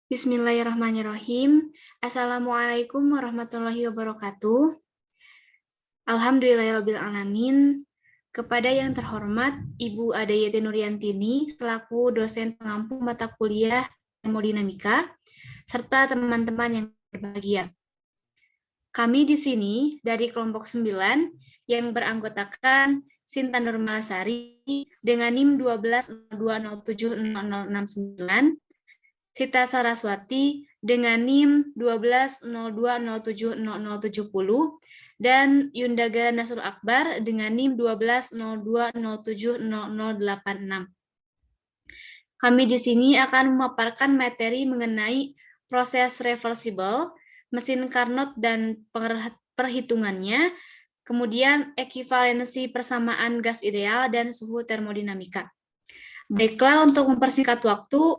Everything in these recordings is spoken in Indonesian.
Bismillahirrahmanirrahim. Assalamualaikum warahmatullahi wabarakatuh. Alhamdulillahirrabbilalamin. Kepada yang terhormat Ibu Adayati Nuriyantini selaku dosen pengampu mata kuliah termodinamika serta teman-teman yang berbahagia. Kami di sini dari kelompok 9 yang beranggotakan Sinta Nurmalasari dengan NIM 1202070069, Sita Saraswati dengan NIM 1202070070 dan Yundagara Nasrul Akbar dengan NIM 1202070086. Kami di sini akan memaparkan materi mengenai proses reversible, mesin Carnot dan perhitungannya, kemudian ekivalensi persamaan gas ideal dan suhu termodinamika. Baiklah, untuk mempersingkat waktu,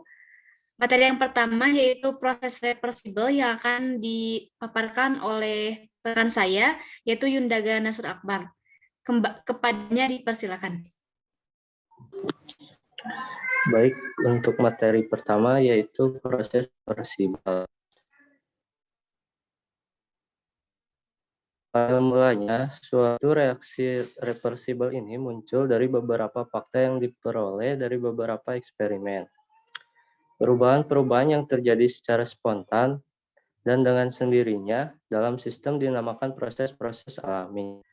materi yang pertama yaitu proses reversible yang akan dipaparkan oleh rekan saya, yaitu Yundagara Nasrul Akbar. Kepadanya dipersilakan. Baik, untuk materi pertama yaitu proses reversible. Pada mulanya, suatu reaksi reversible ini muncul dari beberapa fakta yang diperoleh dari beberapa eksperimen. Perubahan-perubahan yang terjadi secara spontan dan dengan sendirinya dalam sistem dinamakan proses-proses alami.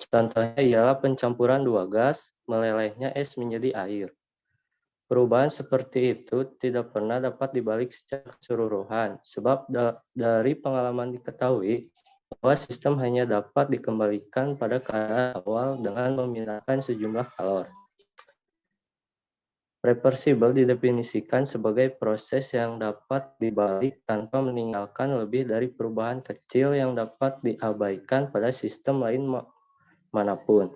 Contohnya ialah pencampuran dua gas, melelehnya es menjadi air. Perubahan seperti itu tidak pernah dapat dibalik secara keseluruhan, sebab dari pengalaman diketahui bahwa sistem hanya dapat dikembalikan pada keadaan awal dengan memindahkan sejumlah kalor. Reversible didefinisikan sebagai proses yang dapat dibalik tanpa meninggalkan lebih dari perubahan kecil yang dapat diabaikan pada sistem lain manapun.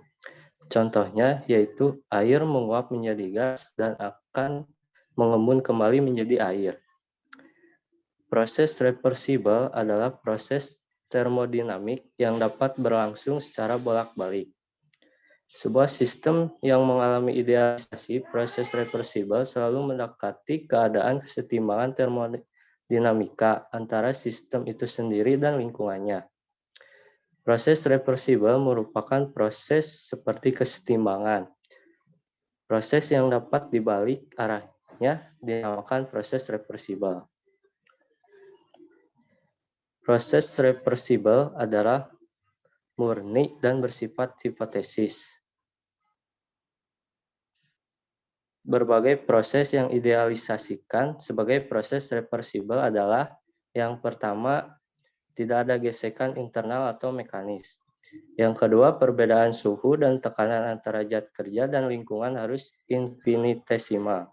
Contohnya yaitu air menguap menjadi gas dan akan mengembun kembali menjadi air. Proses reversible adalah proses termodinamik yang dapat berlangsung secara bolak-balik. Sebuah sistem yang mengalami idealisasi proses reversible selalu mendekati keadaan kesetimbangan termodinamika antara sistem itu sendiri dan lingkungannya. Proses reversible merupakan proses seperti kesetimbangan. Proses yang dapat dibalik arahnya dinamakan proses reversible. Proses reversible adalah murni dan bersifat hipotesis. Berbagai proses yang idealisasikan sebagai proses reversible adalah yang pertama, tidak ada gesekan internal atau mekanis. Yang kedua, perbedaan suhu dan tekanan antara zat kerja dan lingkungan harus infinitesimal.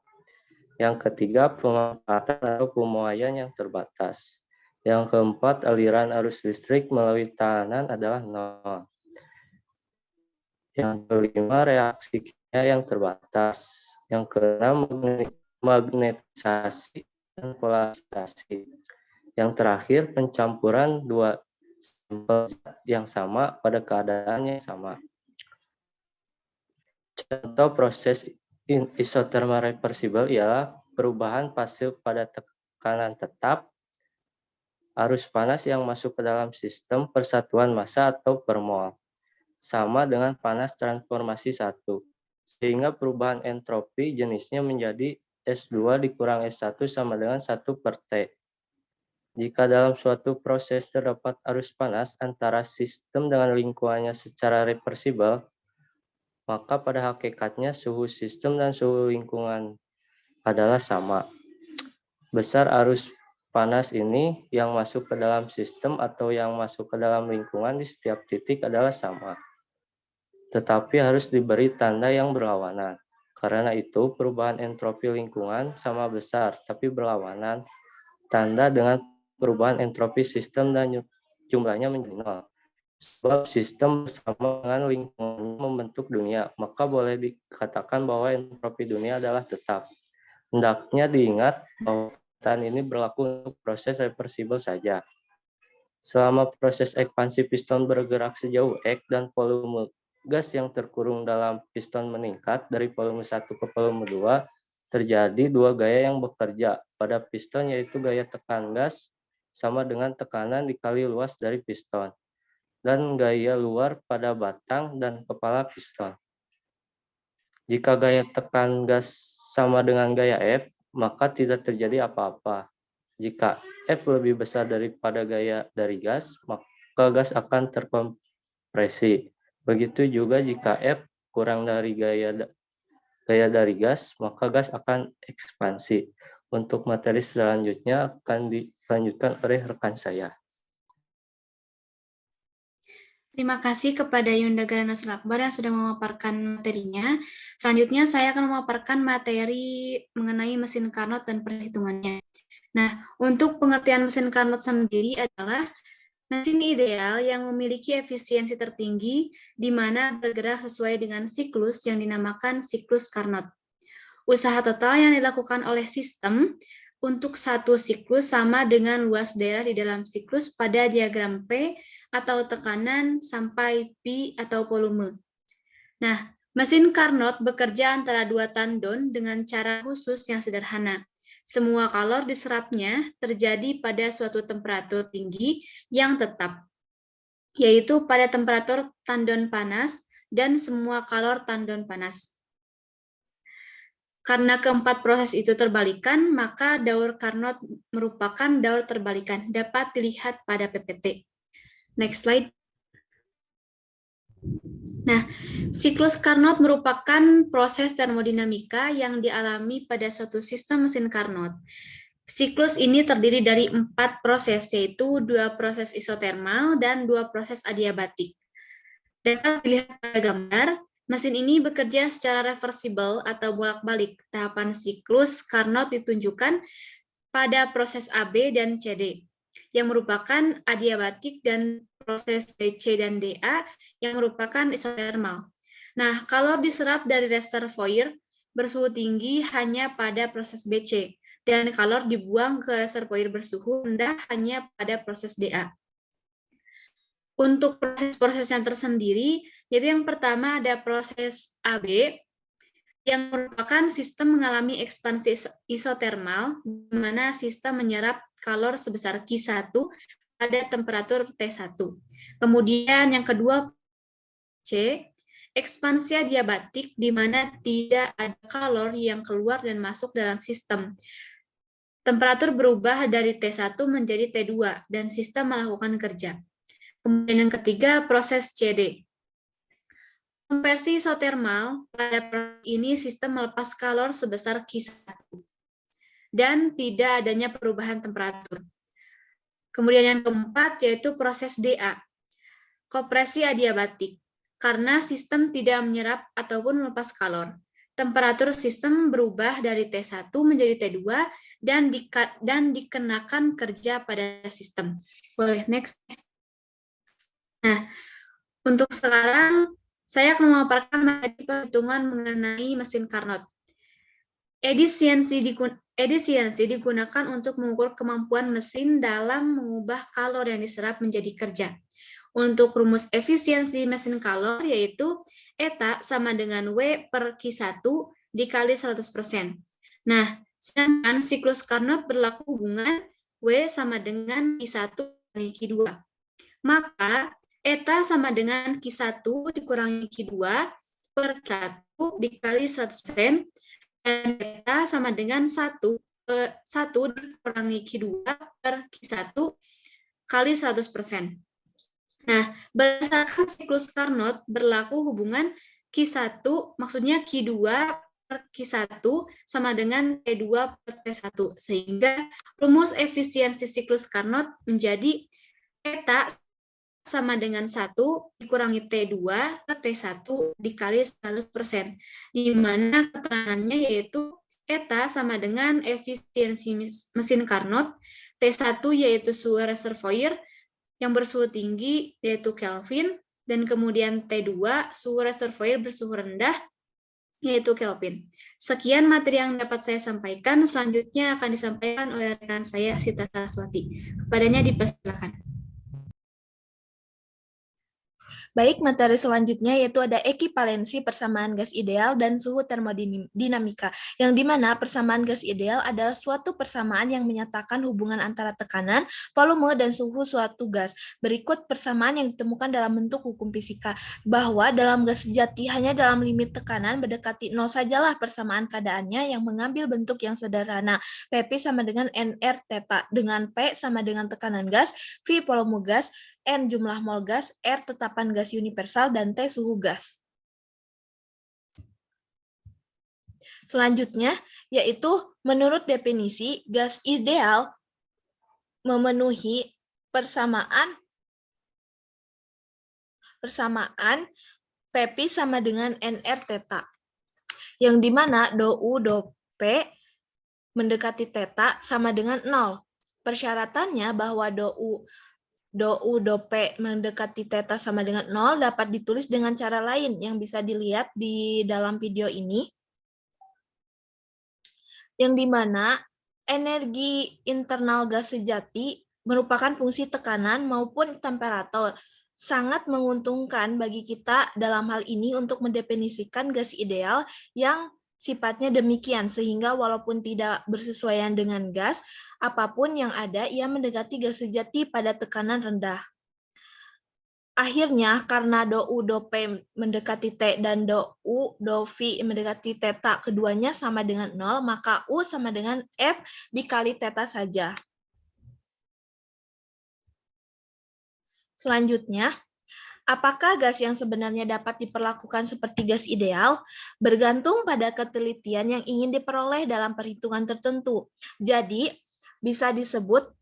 Yang ketiga, pemanfaatan atau pemuaian yang terbatas. Yang keempat, aliran arus listrik melalui tahanan adalah nol. Yang kelima, reaksi kimia yang terbatas. Yang keenam, magnetisasi dan polarisasi. Yang terakhir, pencampuran dua sampel yang sama pada keadaan yang sama. Contoh proses isothermal reversible ialah perubahan fase pada tekanan tetap, arus panas yang masuk ke dalam sistem persatuan massa atau per mol, sama dengan panas transformasi 1, sehingga perubahan entropi jenisnya menjadi S2 dikurang S1 sama dengan 1 per T. Jika dalam suatu proses terdapat arus panas antara sistem dengan lingkungannya secara reversible, maka pada hakikatnya suhu sistem dan suhu lingkungan adalah sama. Besar arus panas ini yang masuk ke dalam sistem atau yang masuk ke dalam lingkungan di setiap titik adalah sama. Tetapi harus diberi tanda yang berlawanan. Karena itu, perubahan entropi lingkungan sama besar, tapi berlawanan. Tanda dengan perubahan entropi sistem dan jumlahnya menjadi nol. Sebab sistem bersama dengan lingkungan membentuk dunia, maka boleh dikatakan bahwa entropi dunia adalah tetap. Hendaknya diingat bahwa perkataan ini berlaku untuk proses reversible saja. Selama proses ekspansi piston bergerak sejauh X dan volume gas yang terkurung dalam piston meningkat dari volume 1 ke volume 2, terjadi dua gaya yang bekerja pada piston, yaitu gaya tekan gas sama dengan tekanan dikali luas dari piston, dan gaya luar pada batang dan kepala piston. Jika gaya tekan gas sama dengan gaya F, maka tidak terjadi apa-apa. Jika F lebih besar daripada gaya dari gas, maka gas akan terkompresi. Begitu juga jika F kurang dari gaya dari gas, maka gas akan ekspansi. Untuk materi selanjutnya akan dilanjutkan oleh rekan saya. Terima kasih kepada Yunda Garana Sulakbar yang sudah memaparkan materinya. Selanjutnya saya akan memaparkan materi mengenai mesin Carnot dan perhitungannya. Nah, untuk pengertian mesin Carnot sendiri adalah mesin ideal yang memiliki efisiensi tertinggi di mana bergerak sesuai dengan siklus yang dinamakan siklus Carnot. Usaha total yang dilakukan oleh sistem untuk satu siklus sama dengan luas daerah di dalam siklus pada diagram P atau tekanan sampai pi atau volume. Nah, mesin Carnot bekerja antara dua tandon dengan cara khusus yang sederhana. Semua kalor diserapnya terjadi pada suatu temperatur tinggi yang tetap, yaitu pada temperatur tandon panas dan semua kalor tandon panas. Karena keempat proses itu terbalikan, maka daur Carnot merupakan daur terbalikan, dapat dilihat pada PPT. Next slide. Nah, siklus Carnot merupakan proses termodinamika yang dialami pada suatu sistem mesin Carnot. Siklus ini terdiri dari 4 proses, yaitu 2 proses isotermal dan 2 proses adiabatik. Dapat dilihat pada gambar, mesin ini bekerja secara reversible atau bolak-balik. Tahapan siklus Carnot ditunjukkan pada proses AB dan CD, yang merupakan adiabatik, dan proses BC dan DA yang merupakan isotermal. Nah, kalor diserap dari reservoir bersuhu tinggi hanya pada proses BC, dan kalor dibuang ke reservoir bersuhu rendah hanya pada proses DA. Untuk proses-prosesnya tersendiri, yaitu yang pertama ada proses AB, yang merupakan sistem mengalami ekspansi isotermal, di mana sistem menyerap kalor sebesar Q1 pada temperatur T1. Kemudian yang kedua, C, ekspansi adiabatik, di mana tidak ada kalor yang keluar dan masuk dalam sistem. Temperatur berubah dari T1 menjadi T2, dan sistem melakukan kerja. Kemudian yang ketiga, proses CD. Konversi isotermal, pada proses ini sistem melepas kalor sebesar Q1 dan tidak adanya perubahan temperatur. Kemudian yang keempat yaitu proses DA, kompresi adiabatik, karena sistem tidak menyerap ataupun melepas kalor. Temperatur sistem berubah dari T1 menjadi T2 dan dikenakan kerja pada sistem. Boleh next. Nah, untuk sekarang saya akan memaparkan materi perhitungan mengenai mesin Carnot. Efisiensi digunakan untuk mengukur kemampuan mesin dalam mengubah kalor yang diserap menjadi kerja. Untuk rumus efisiensi mesin kalor yaitu eta sama dengan W per Q1 dikali 100%. Nah, sedangkan siklus Carnot berlaku hubungan W sama dengan Q1 kali Q2. Maka eta sama dengan Q1 dikurangi Q2 per Q1 dikali 100%, dan eta sama dengan 1 dikurangi Q2 per Q1 kali 100%. Nah, berdasarkan siklus Carnot berlaku hubungan Q1, maksudnya Q2 per Q1 sama dengan T2 per T1, sehingga rumus efisiensi siklus Carnot menjadi eta sama dengan 1 dikurangi T2 per T1 dikali 100%, di mana keterangannya yaitu eta sama dengan efisiensi mesin Carnot, T1 yaitu suhu reservoir yang bersuhu tinggi yaitu Kelvin, dan kemudian T2 suhu reservoir bersuhu rendah yaitu Kelvin. Sekian materi yang dapat saya sampaikan, selanjutnya akan disampaikan oleh rekan saya Sita Saraswati. Kepadanya dipersilakan. Baik, materi selanjutnya yaitu ada ekivalensi persamaan gas ideal dan suhu termodinamika, yang dimana persamaan gas ideal adalah suatu persamaan yang menyatakan hubungan antara tekanan, volume, dan suhu suatu gas. Berikut persamaan yang ditemukan dalam bentuk hukum fisika, bahwa dalam gas sejati hanya dalam limit tekanan mendekati 0 sajalah persamaan keadaannya yang mengambil bentuk yang sederhana. Pp sama dengan NR theta, dengan P sama dengan tekanan gas, V volume gas, N jumlah mol gas, R tetapan gas universal, dan T suhu gas. Selanjutnya, yaitu menurut definisi, gas ideal memenuhi persamaan Pp sama dengan NR theta, yang dimana do U, do P mendekati theta sama dengan 0. Persyaratannya bahwa do U, do P mendekati theta sama dengan 0 dapat ditulis dengan cara lain yang bisa dilihat di dalam video ini, yang dimana energi internal gas sejati merupakan fungsi tekanan maupun temperatur. Sangat menguntungkan bagi kita dalam hal ini untuk mendefinisikan gas ideal yang sifatnya demikian, sehingga walaupun tidak bersesuaian dengan gas, apapun yang ada, ia mendekati gas sejati pada tekanan rendah. Akhirnya, karena do U, do P mendekati T, dan do U, do V mendekati theta, keduanya sama dengan 0, maka U sama dengan F dikali theta saja. Selanjutnya, apakah gas yang sebenarnya dapat diperlakukan seperti gas ideal? Bergantung pada ketelitian yang ingin diperoleh dalam perhitungan tertentu. Jadi, bisa disebut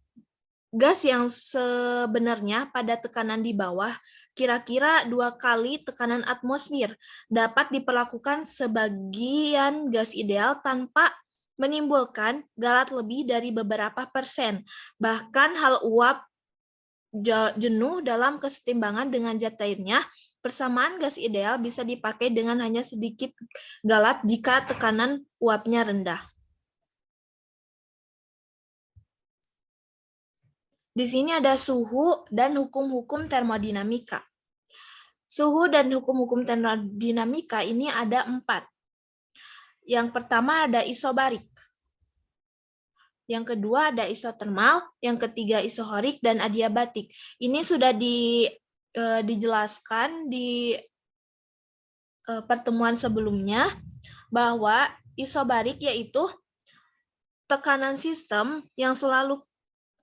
gas yang sebenarnya pada tekanan di bawah, kira-kira 2 kali tekanan atmosfer, dapat diperlakukan sebagian gas ideal tanpa menimbulkan galat lebih dari beberapa persen. Bahkan hal uap jenuh dalam kesetimbangan dengan zat lainnya, persamaan gas ideal bisa dipakai dengan hanya sedikit galat jika tekanan uapnya rendah. Di sini ada suhu dan hukum-hukum termodinamika. Suhu dan hukum-hukum termodinamika ini ada 4. Yang pertama ada isobarik. Yang kedua ada isotermal, yang ketiga isohorik, dan adiabatik. Ini sudah dijelaskan di pertemuan sebelumnya, bahwa isobarik yaitu tekanan sistem yang selalu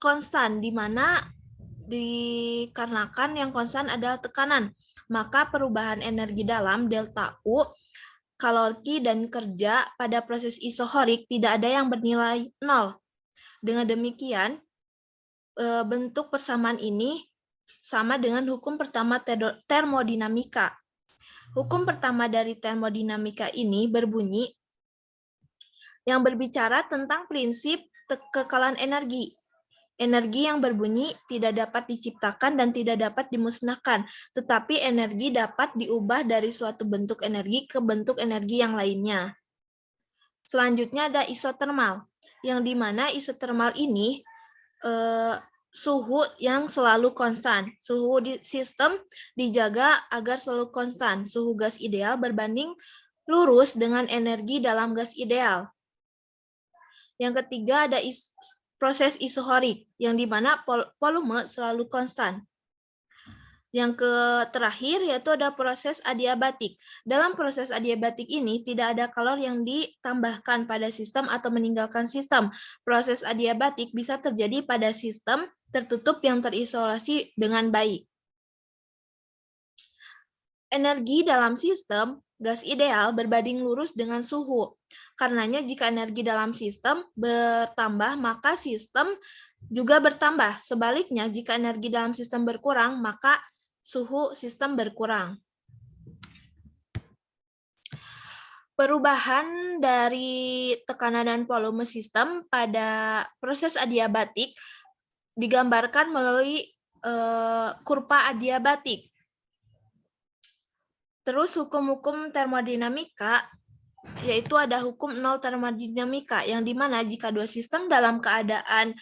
konstan, di mana dikarenakan yang konstan adalah tekanan, maka perubahan energi dalam delta U, kalori dan kerja pada proses isohorik tidak ada yang bernilai 0. Dengan demikian, bentuk persamaan ini sama dengan hukum pertama termodinamika. Hukum pertama dari termodinamika ini berbunyi yang berbicara tentang prinsip kekekalan energi. Energi yang berbunyi tidak dapat diciptakan dan tidak dapat dimusnahkan, tetapi energi dapat diubah dari suatu bentuk energi ke bentuk energi yang lainnya. Selanjutnya ada isotermal, yang dimana isotermal ini suhu yang selalu konstan. Suhu di sistem dijaga agar selalu konstan. Suhu gas ideal berbanding lurus dengan energi dalam gas ideal. Yang ketiga ada proses isohorik, yang dimana volume selalu konstan. Yang terakhir yaitu ada proses adiabatik. Dalam proses adiabatik ini tidak ada kalori yang ditambahkan pada sistem atau meninggalkan sistem. Proses adiabatik bisa terjadi pada sistem tertutup yang terisolasi dengan baik. Energi dalam sistem gas ideal berbanding lurus dengan suhu. Karenanya jika energi dalam sistem bertambah, maka sistem juga bertambah. Sebaliknya, jika energi dalam sistem berkurang, maka suhu sistem berkurang. Perubahan dari tekanan dan volume sistem pada proses adiabatik digambarkan melalui kurva adiabatik. Terus hukum-hukum termodinamika, yaitu ada hukum nol termodinamika, yang dimana jika dua sistem dalam keadaan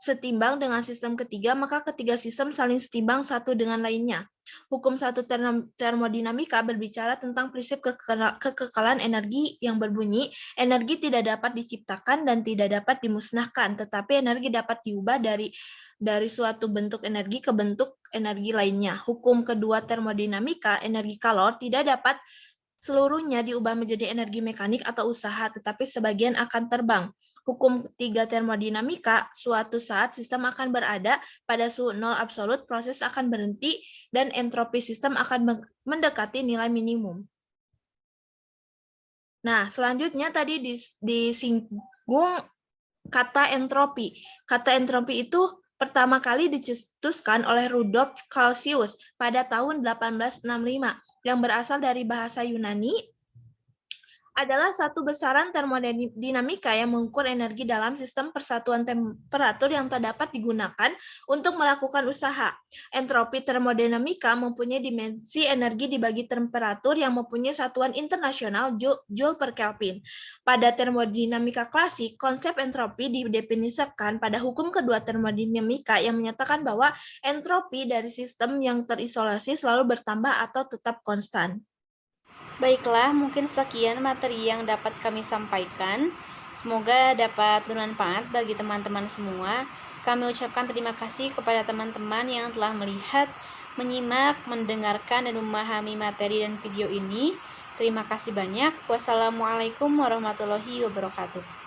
setimbang dengan sistem ketiga, maka ketiga sistem saling setimbang satu dengan lainnya. Hukum 1 termodinamika berbicara tentang prinsip kekekalan energi yang berbunyi, energi tidak dapat diciptakan dan tidak dapat dimusnahkan, tetapi energi dapat diubah dari suatu bentuk energi ke bentuk energi lainnya. Hukum kedua termodinamika, energi kalor tidak dapat seluruhnya diubah menjadi energi mekanik atau usaha, tetapi sebagian akan terbang. Hukum 3 termodinamika, suatu saat sistem akan berada pada suhu nol absolut, proses akan berhenti, dan entropi sistem akan mendekati nilai minimum. Nah, selanjutnya tadi disinggung kata entropi. Kata entropi itu pertama kali dicetuskan oleh Rudolf Clausius pada tahun 1865, yang berasal dari bahasa Yunani, adalah satu besaran termodinamika yang mengukur energi dalam sistem persatuan temperatur yang tak dapat digunakan untuk melakukan usaha. Entropi termodinamika mempunyai dimensi energi dibagi temperatur yang mempunyai satuan internasional Joule per Kelvin. Pada termodinamika klasik, konsep entropi didefinisikan pada hukum kedua termodinamika yang menyatakan bahwa entropi dari sistem yang terisolasi selalu bertambah atau tetap konstan. Baiklah, mungkin sekian materi yang dapat kami sampaikan. Semoga dapat bermanfaat bagi teman-teman semua. Kami ucapkan terima kasih kepada teman-teman yang telah melihat, menyimak, mendengarkan, dan memahami materi dan video ini. Terima kasih banyak. Wassalamualaikum warahmatullahi wabarakatuh.